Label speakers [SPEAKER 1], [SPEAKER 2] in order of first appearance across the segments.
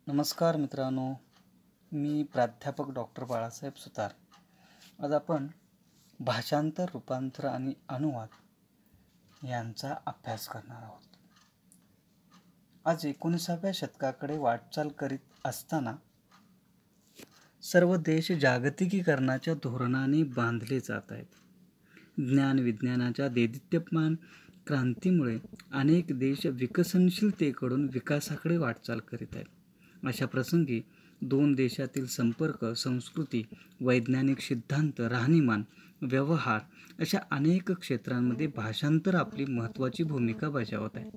[SPEAKER 1] नमस्कार मित्रांनो, मी प्राध्यापक डॉक्टर बाळासाहेब सुतार. आज आपण भाषांतर, रूपांतर आणि अनुवाद यांचा अभ्यास करणार आहोत. आज 19व्या शतकाकडे वाटचाल करीत असताना सर्व देश जागतिकीकरणाच्या धोरणाने बांधले जात आहेत. ज्ञान विज्ञानाच्या देदीप्यमान क्रांतीमुळे अनेक देश विकसनशीलतेकडून विकासाकडे वाटचाल करीत आहेत. अशा प्रसंगी दोन देशातील संपर्क, संस्कृती, वैज्ञानिक सिद्धांत, राहणीमान, व्यवहार अशा अनेक क्षेत्रांमध्ये भाषांतर आपली महत्त्वाची भूमिका बजावत आहे.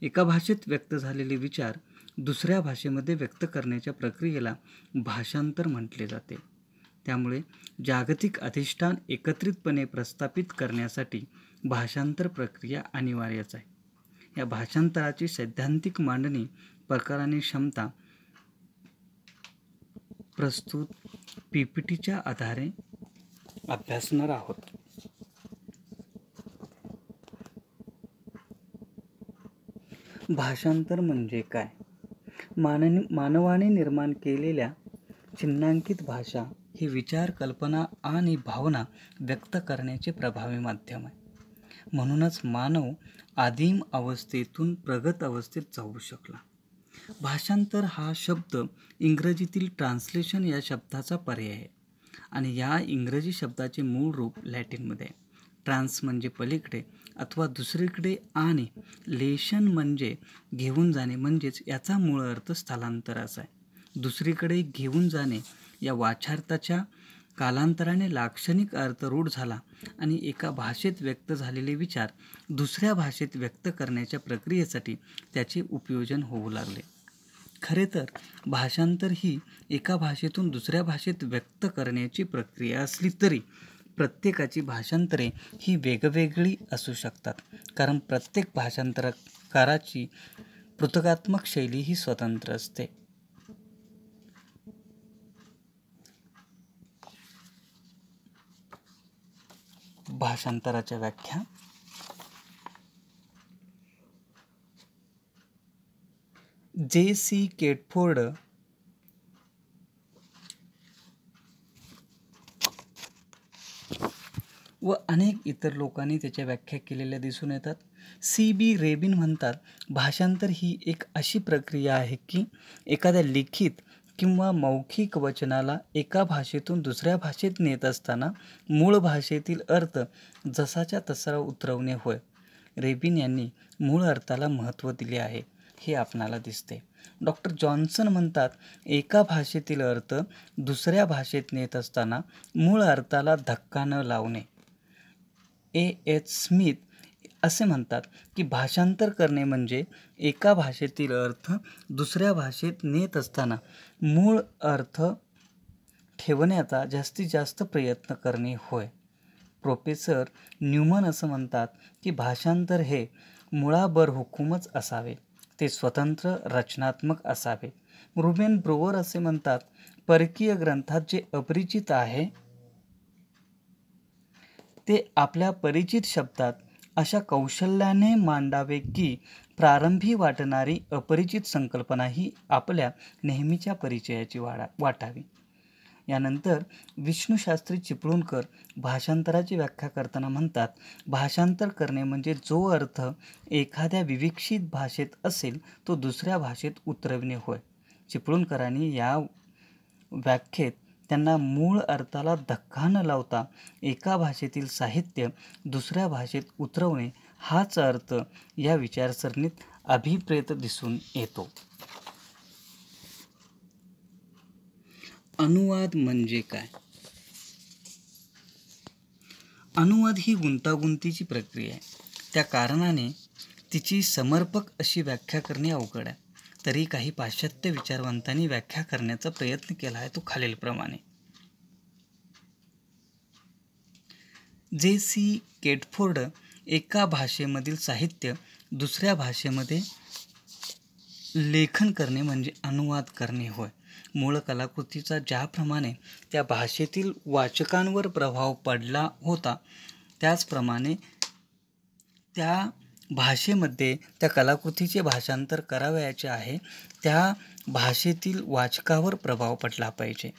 [SPEAKER 1] एका भाषेत व्यक्त झालेले विचार दुसऱ्या भाषेमध्ये व्यक्त करण्याच्या प्रक्रियेला भाषांतर म्हटले जाते. त्यामुळे जागतिक अधिष्ठान एकत्रितपणे प्रस्थापित करण्यासाठी भाषांतर प्रक्रिया अनिवार्यच आहे. या भाषांतराची सैद्धांतिक मांडणी प्रकार आणि क्षमता प्रस्तुत PPTच्या आधारे अभ्यासणार आहोत. भाषांतर म्हणजे काय? मानवाने निर्माण केलेल्या चिन्हांकित भाषा ही विचार, कल्पना आणि भावना व्यक्त करण्याचे प्रभावी माध्यम आहे. म्हणूनच मानव आदिम अवस्थेतून प्रगत अवस्थेत जाऊ शकला. भाषांतर हा शब्द इंग्रजीतील ट्रान्सलेशन या शब्दाचा पर्याय आहे आणि या इंग्रजी शब्दाचे मूळ रूप लॅटिनमध्ये आहे. ट्रान्स म्हणजे पलीकडे अथवा दुसरीकडे आणि लेशन म्हणजे घेऊन जाणे, म्हणजेच याचा मूळ अर्थ स्थलांतर असा आहे. दुसरीकडे घेऊन जाणे या वाच्यार्थाच्या कालांतराने लाक्षणिक अर्थ रूढ झाला आणि एका भाषेत व्यक्त झालेले विचार दुसऱ्या भाषेत व्यक्त करण्याच्या प्रक्रियेसाठी त्याचे उपयोजन होऊ लागले. खरे तर भाषांतर ही एका भाषेतून दुसऱ्या भाषेत व्यक्त करण्याची प्रक्रिया असली तरी प्रत्येकाची भाषांतरे ही वेगवेगळी असू शकतात, कारण प्रत्येक भाषांतरकाराची पृथकात्मक शैली ही स्वतंत्र असते. भाषांतराच्या व्याख्या. J.C. केटफोर्ड व अनेक इतर लोकांनी त्याच्या व्याख्या केलेल्या दिसून येतात. C.B. रेबिन म्हणतात, भाषांतर ही एक अशी प्रक्रिया आहे की एखाद्या लिखित किंवा मौखिक वचनाला एका भाषेतून दुसऱ्या भाषेत नेत असताना मूळ भाषेतील अर्थ जसाच्या तसा उतरवणे होय. रेबिन यांनी मूळ अर्थाला महत्त्व दिले आहे हे आपणाला दिसते. डॉक्टर जॉन्सन म्हणतात, एका भाषेतील अर्थ दुसऱ्या भाषेत नेत असताना मूळ अर्थाला धक्का न लावणे. A.H. स्मिथ असे म्हणतात की भाषांतर करणे म्हणजे एका भाषेतील अर्थ दुसऱ्या भाषेत नेत असताना मूळ अर्थ ठेवण्याचा जास्तीत जास्त प्रयत्न करणे होय. प्रोफेसर न्यूमन असं म्हणतात की भाषांतर हे मुळाबरहुकूमच असावे, ते स्वतंत्र रचनात्मक असावे. रुबेन ब्रोवर असे म्हणतात, परकीय ग्रंथात जे अपरिचित आहे ते आपल्या परिचित शब्दात अशा कौशल्याने मांडावे की प्रारंभी वाटणारी अपरिचित संकल्पना ही आपल्या नेहमीच्या परिचयाची वाटावी. यानंतर विष्णुशास्त्री चिपळूणकर भाषांतराची व्याख्या करताना म्हणतात, भाषांतर करणे म्हणजे जो अर्थ एखाद्या विविक्षित भाषेत असेल तो दुसऱ्या भाषेत उतरविणे होय. चिपळूणकरांनी या व्याख्येत त्यांना मूळ अर्थाला धक्का न लावता एका भाषेतील साहित्य दुसऱ्या भाषेत उतरवणे हाच अर्थ या विचारसरणीत अभिप्रेत दिसून येतो. अनुवाद म्हणजे काय? अनुवाद ही गुंतागुंतीची प्रक्रिया आहे. त्या कारणाने तिची समर्पक अशी व्याख्या करणे अवघड आहे. तरी काही पाश्चात्य विचारवंतांनी व्याख्या करण्याचा प्रयत्न केला आहे, तो खालीलप्रमाणे. J.C. केटफोर्ड एका भाषेमधील साहित्य दुसऱ्या भाषेमध्ये लेखन करणे म्हणजे अनुवाद करणे होय. मूळ कलाकृतीचा ज्याप्रमाणे त्या भाषेतील वाचकांवर प्रभाव पडला होता त्याचप्रमाणे त्या भाषेमध्ये त्या कलाकृतीचे भाषांतर करावयाचे आहे, त्या भाषेतील वाचकावर प्रभाव पडला पाहिजे.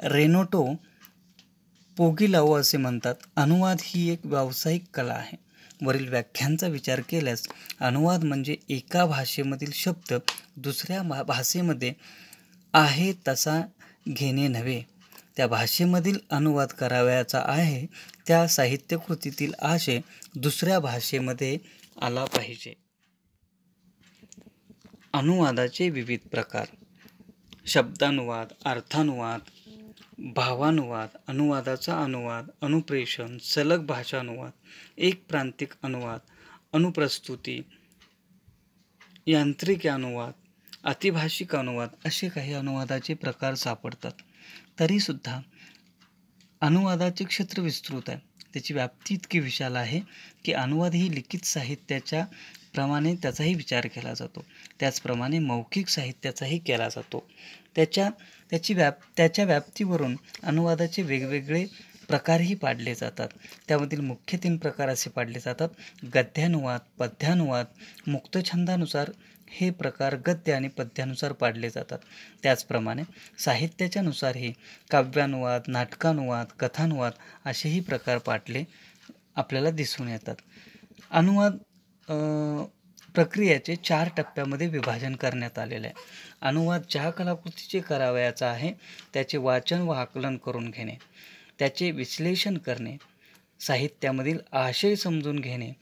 [SPEAKER 1] रेनोटो पोगिलाओ असे म्हणतात, अनुवाद ही एक व्यावसायिक कला आहे. वरील व्याख्यांचा विचार केल्यास अनुवाद म्हणजे एका भाषेमधील शब्द दुसऱ्या भाषेमध्ये आहे तसा घेणे नव्हे, त्या भाषेमधील अनुवाद करावयाचा आहे त्या साहित्यकृतीतील आशय दुसऱ्या भाषेमध्ये आला पाहिजे. अनुवादाचे विविध प्रकार: शब्दानुवाद, अर्थानुवाद, भावानुवाद, अनुवादाचा अनुवाद, अनुप्रेषण, सलग भाषानुवाद, एक प्रांतिक अनुवाद, अनुप्रस्तुती, यांत्रिक अनुवाद, अतिभाषिक अनुवाद असे काही अनुवादाचे प्रकार सापडतात. तरीसुद्धा अनुवादाचे क्षेत्र विस्तृत आहे. त्याची व्याप्ती इतकी विशाल आहे की अनुवाद ही लिखित साहित्याच्या प्रमाणे त्याचाही विचार केला जातो. त्याचप्रमाणे मौखिक साहित्याचाही केला जातो. त्याच्या व्याप्तीवरून अनुवादाचे वेगवेगळे प्रकारही पाडले जातात. त्यामधील मुख्य 3 प्रकार असे पाडले जातात: गद्यानुवाद, पद्यानुवाद. मुक्तछंदानुसार हे प्रकार गद्य आणि पद्यानुसार पाडले जातात. त्याचप्रमाणे साहित्याच्या नुसारही काव्यानुवाद, नाटकानुवाद, कथानुवाद असेही प्रकार पाडले आपल्याला दिसून येतात. अनुवाद प्रक्रियेचे 4 टप्प्यामध्ये विभाजन करण्यात आलेले आहे. अनुवाद ज्या कलाकृतीचे करावयाचा आहे त्याचे वाचन व आकलन करून घेणे, त्याचे विश्लेषण करणे, साहित्यामधील आशय समजून घेणे,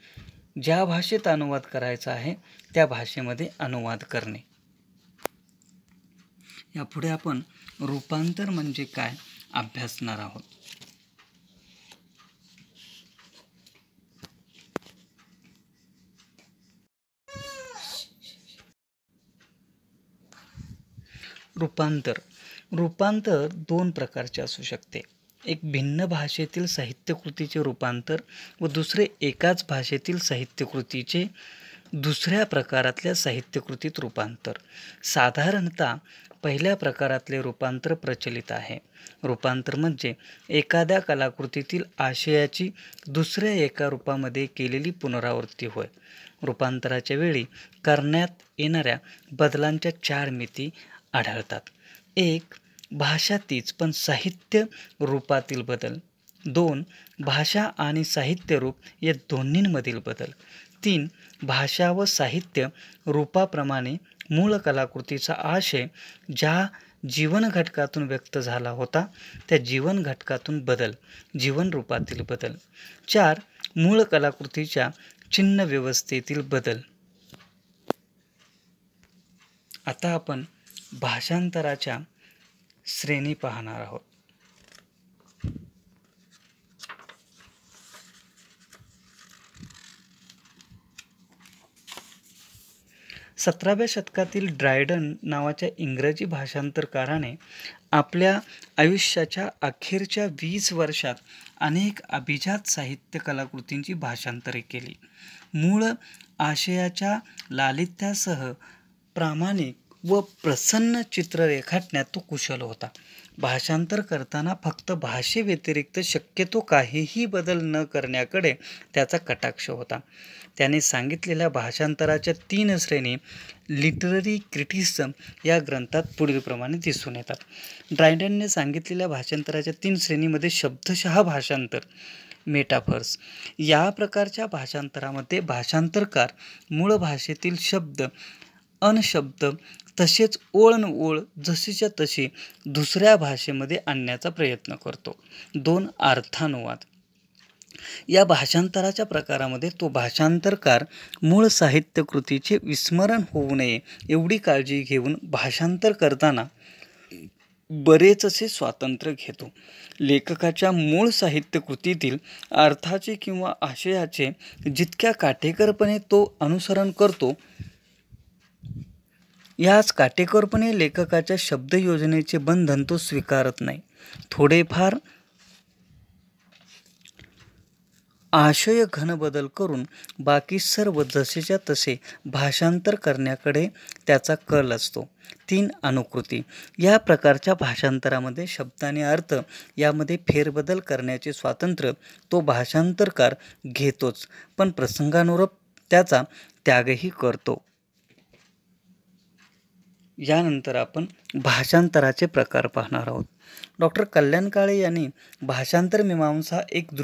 [SPEAKER 1] ज्या भाषेत अनुवाद करायचा आहे त्या भाषेमध्ये अनुवाद करणे. यापुढे आपण रूपांतर म्हणजे काय अभ्यासणार आहोत. रूपांतर 2 प्रकारचे असू शकते. एक भिन्न भाषेतील साहित्यकृतीचे रूपांतर व दुसरे एकाच भाषेतील साहित्यकृतीचे दुसऱ्या प्रकारातल्या साहित्यकृतीत रूपांतर. साधारणतः पहिल्या प्रकारातले रूपांतर प्रचलित आहे. रूपांतर म्हणजे एखाद्या कलाकृतीतील आशयाची दुसऱ्या एका रूपामध्ये केलेली पुनरावृत्ती होय. रूपांतराच्या वेळी करण्यात येणाऱ्या बदलांच्या 4 मिती आढळतात. 1. भाषा तीच पण साहित्य रूपातील बदल. 2. भाषा आणि साहित्य रूप या दोन्हींमधील बदल. 3. भाषा व साहित्य रूपाप्रमाणे मूळ कलाकृतीचा आशय ज्या जीवन घटकातून व्यक्त झाला होता त्या जीवन घटकातून बदल, जीवन रूपातील बदल. 4. मूळ कलाकृतीच्या चिन्ह व्यवस्थेतील बदल. आता आपण भाषांतराच्या श्रेणी पाहणार आहोत. 17व्या शतकातील ड्रायडन नावाच्या इंग्रजी भाषांतरकाराने आपल्या आयुष्याच्या अखेरच्या 20 वर्षात अनेक अभिजात साहित्य कलाकृतींची भाषांतरे केली. मूळ आशयाच्या लालित्यासह प्रामाणिक व प्रसन्न चित्र रेखाटण्यात तो कुशल होता. भाषांतर करताना फक्त भाषेव्यतिरिक्त शक्यतो काहीही बदल न करण्याकडे त्याचा कटाक्ष होता. त्याने सांगितलेल्या भाषांतराच्या 3 श्रेणी लिटररी क्रिटिसिझम या ग्रंथात पुढीलप्रमाणे दिसून येतात. ड्रायडनने सांगितलेल्या भाषांतराच्या 3 श्रेणीमध्ये शब्दशः भाषांतर, मेटाफर्स. या प्रकारच्या भाषांतरामध्ये भाषांतरकार मूळ भाषेतील शब्द, अनशब्द तसेच ओळ न ओळ जशीच्या तशी दुसऱ्या भाषेमध्ये आणण्याचा प्रयत्न करतो. 2. अर्थानुवाद. या भाषांतराच्या प्रकारामध्ये तो भाषांतरकार मूळ साहित्यकृतीचे विस्मरण होऊ नये एवढी काळजी घेऊन भाषांतर करताना बरेचसे स्वातंत्र्य घेतो. लेखकाच्या मूळ साहित्यकृतीतील अर्थाचे किंवा आशयाचे जितक्या काटेकोरपणे तो अनुसरण करतो, याच काटेकोरपणे लेखकाच्या शब्दयोजनेचे बंधन तो स्वीकारत नाही. थोडेफार आशय घन बदल करून बाकी सर्व जसेच्या तसे भाषांतर करण्याकडे त्याचा कल असतो. 3. अनुकृती. या प्रकारच्या भाषांतरामध्ये शब्द आणि अर्थ यामध्ये फेरबदल करण्याचे स्वातंत्र्य तो भाषांतरकार घेतोच, पण प्रसंगानुरूप त्याचा त्यागही करतो. यानंतर आपण भाषांतराचे प्रकार पाहणार आहोत. डॉक्टर कल्याण काळे यांनी भाषांतर मीमांसा एक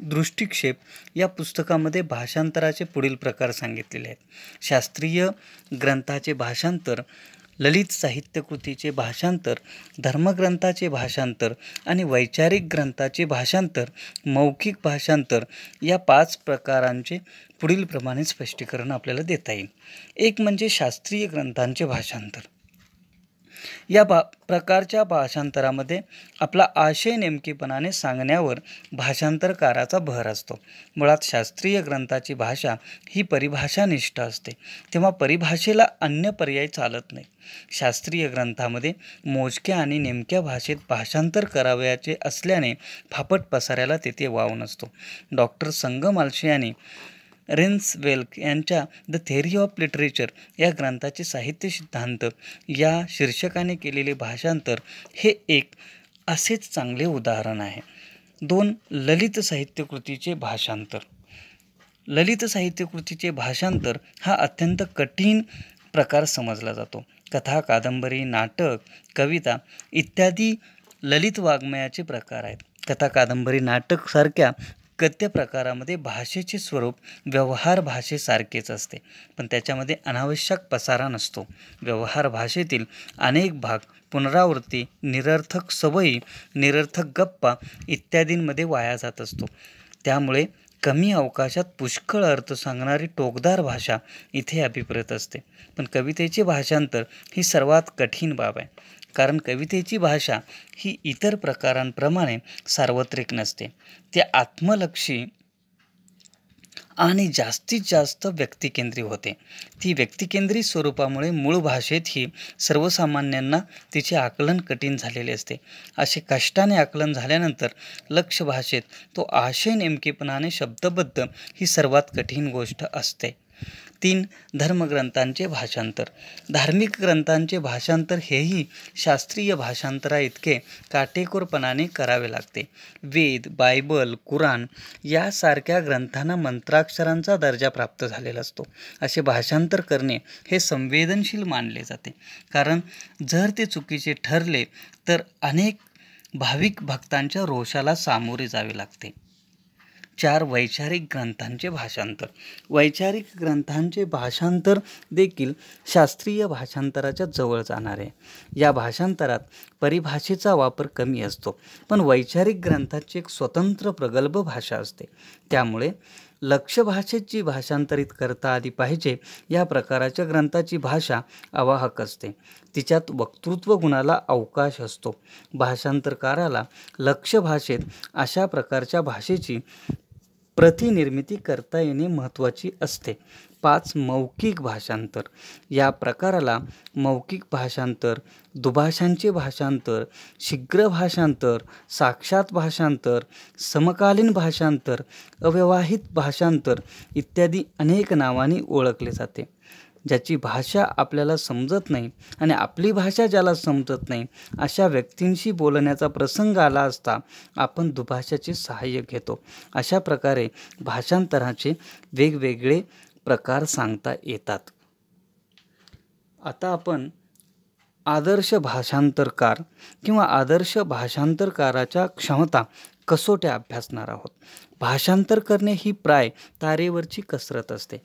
[SPEAKER 1] दृष्टिक्षेप या पुस्तकामध्ये भाषांतराचे पुढील प्रकार सांगितलेले आहेत. शास्त्रीय ग्रंथाचे भाषांतर, ललित साहित्यकृतीचे भाषांतर, धर्मग्रंथाचे भाषांतर आणि वैचारिक ग्रंथाचे भाषांतर, मौखिक भाषांतर या 5 प्रकारांचे पुढील प्रमाणे स्पष्टीकरण आपल्याला देता येईल. एक म्हणजे शास्त्रीय ग्रंथांचे भाषांतर. या प्रकारच्या भाषांतरामध्ये आपला आशय नेमकेपणाने सांगण्यावर भाषांतरकाराचा भर असतो. मुळात शास्त्रीय ग्रंथाची भाषा ही परिभाषानिष्ठ असते, तेव्हा परिभाषेला अन्य पर्याय चालत नाही. शास्त्रीय ग्रंथामध्ये मोजक्या आणि नेमक्या भाषेत भाषांतर करावयाचे असल्याने फापट पसाऱ्याला तेथे वाव नसतो. डॉक्टर संगम आलशे यांनी रेन्सवेल्क यांच्या द थेअरी ऑफ लिटरेचर या ग्रंथाचे साहित्य सिद्धांत या शीर्षकाने केलेले भाषांतर हे एक असेच चांगले उदाहरण आहे. 2. ललित साहित्यकृतीचे भाषांतर. ललित साहित्यकृतीचे भाषांतर हा अत्यंत कठीण प्रकार समजला जातो. कथा, कादंबरी, नाटक, कविता इत्यादी ललित वाङ्मयाचे प्रकार आहेत. कथा, कादंबरी, नाटक सारख्या गद्य प्रकारामध्ये भाषेचे स्वरूप व्यवहार भाषेसारखेच असते, पण त्याच्यामध्ये अनावश्यक पसारा नसतो. व्यवहार भाषेतील अनेक भाग पुनरावृत्ती, निरर्थक सवयी, निरर्थक गप्पा इत्यादींमध्ये वाया जात असतो. त्यामुळे कमी अवकाशात पुष्कळ अर्थ सांगणारी टोकदार भाषा इथे अभिप्रेत असते. पण कवितेचे भाषांतर ही सर्वात कठीण बाब आहे, कारण कवितेची भाषा ही इतर प्रकारांप्रमाणे सार्वत्रिक नसते. ते आत्मलक्षी आणि जास्तीत जास्त व्यक्तिकेंद्री होते. ती व्यक्तिकेंद्री स्वरूपामुळे मूळ भाषेत ही सर्वसामान्यांना तिचे आकलन कठीण झालेले असते. असे कष्टाने आकलन झाल्यानंतर लक्ष भाषेत तो आशय नेमकेपणाने शब्दबद्ध ही सर्वात कठीण गोष्ट असते. 3. धर्मग्रंथांचे भाषांतर. धार्मिक ग्रंथांचे भाषांतर हेही शास्त्रीय भाषांतरा इतके काटेकोरपणाने करावे लागते. वेद, बायबल, कुराण यासारख्या ग्रंथांना मंत्राक्षरांचा दर्जा प्राप्त झालेला असतो. असे भाषांतर करणे हे संवेदनशील मानले जाते, कारण जर ते चुकीचे ठरले तर अनेक भाविक भक्तांच्या रोषाला सामोरे जावे लागते. 4. वैचारिक ग्रंथांचे भाषांतर. वैचारिक ग्रंथांचे भाषांतर देखील शास्त्रीय भाषांतराच्या जवळ जाणार आहे. या भाषांतरात परिभाषेचा वापर कमी असतो, पण वैचारिक ग्रंथाची एक स्वतंत्र प्रगल्भ भाषा असते. त्यामुळे लक्ष भाषेत जी भाषांतरित करता आली पाहिजे या प्रकाराच्या ग्रंथाची भाषा अवाहक असते. तिच्यात वक्तृत्व गुणाला अवकाश असतो. भाषांतरकाराला लक्ष भाषेत अशा प्रकारच्या भाषेची प्रतिनिर्मिती करता येणे महत्त्वाची असते. 5. मौखिक भाषांतर. या प्रकाराला मौखिक भाषांतर, दुभाषांचे भाषांतर, शीघ्र भाषांतर, साक्षात भाषांतर, समकालीन भाषांतर, अव्यवहित भाषांतर इत्यादी अनेक नावांनी ओळखले जाते. ज्याची भाषा आपल्याला समजत नाही आणि आपली भाषा ज्याला समजत नाही अशा व्यक्तींशी बोलण्याचा प्रसंग आला असता आपण दुभाषाचे सहाय्य घेतो. अशा प्रकारे भाषांतराचे वेगवेगळे प्रकार सांगता येतात. आता आपण आदर्श भाषांतरकार किंवा आदर्श भाषांतरकाराच्या क्षमता कसोट्या अभ्यासणार आहोत. भाषांतर करणे ही प्राय तारेवरची कसरत असते.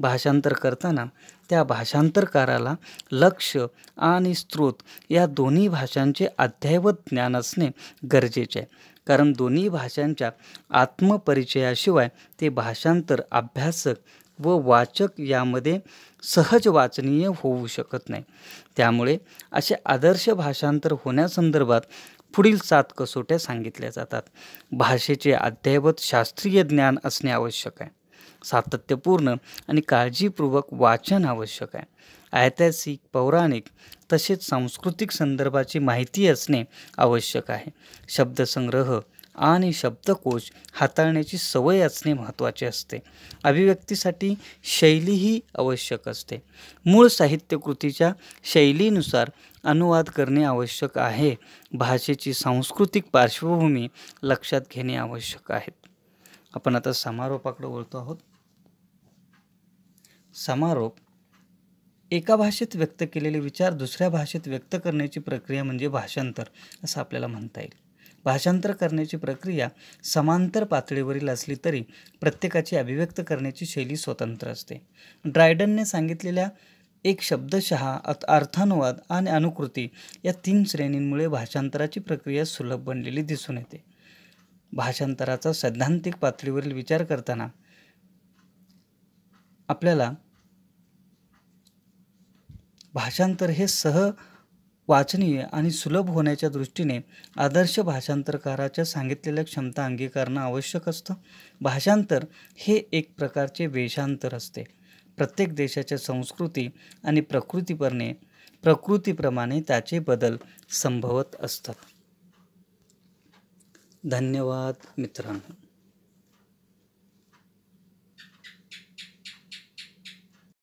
[SPEAKER 1] भाषांतर करताना त्या भाषांतरकाराला लक्ष आणि स्रोत या दोन्ही भाषांचे अद्ययावत ज्ञान असणे गरजेचे आहे, कारण दोन्ही भाषांच्या आत्मपरिचयाशिवाय ते भाषांतर अभ्यासक व वाचक यामध्ये सहज वाचनीय होऊ शकत नाही. त्यामुळे असे आदर्श भाषांतर होण्यासंदर्भात पुढील 7 कसोट्या सांगितल्या जातात. भाषेचे अद्ययावत शास्त्रीय ज्ञान असणे आवश्यक आहे. सातत्यपूर्ण आणि काळजीपूर्वक वाचन आवश्यक आहे. ऐतिहासिक, पौराणिक तसेच सांस्कृतिक संदर्भाची माहिती असणे आवश्यक आहे. शब्दसंग्रह आणि शब्दकोश हाताळण्याची सवय असणे महत्त्वाचे असते. अभिव्यक्तीसाठी शैलीही आवश्यक असते. मूळ साहित्यकृतीच्या शैलीनुसार अनुवाद करणे आवश्यक आहे. भाषेची सांस्कृतिक पार्श्वभूमी लक्षात घेणे आवश्यक आहे. आपण आता समारोपाकडे वळतो आहोत. समारोप एका भाषेत व्यक्त केलेले विचार दुसऱ्या भाषेत व्यक्त करण्याची प्रक्रिया म्हणजे भाषांतर असं आपल्याला म्हणता येईल. भाषांतर करण्याची प्रक्रिया समांतर पातळीवरील असली तरी प्रत्येकाची अभिव्यक्त करण्याची शैली स्वतंत्र असते. ड्रायडनने सांगितलेल्या एक शब्दशः अर्थानुवाद आणि अनुकृती या 3 श्रेणींमुळे भाषांतराची प्रक्रिया सुलभ बनलेली दिसून येते. भाषांतराचा सैद्धांतिक पातळीवरील विचार करताना आपल्याला भाषांतर हे वाचनीय आणि सुलभ होण्याच्या दृष्टीने आदर्श भाषांतरकाराच्या सांगितलेल्या क्षमता अंगीकारणं आवश्यक असतं. भाषांतर हे एक प्रकारचे वेषांतर असते. प्रत्येक देशाच्या संस्कृती आणि प्रकृतीप्रमाणे त्याचे बदल संभवत असतात. धन्यवाद मित्रांनो.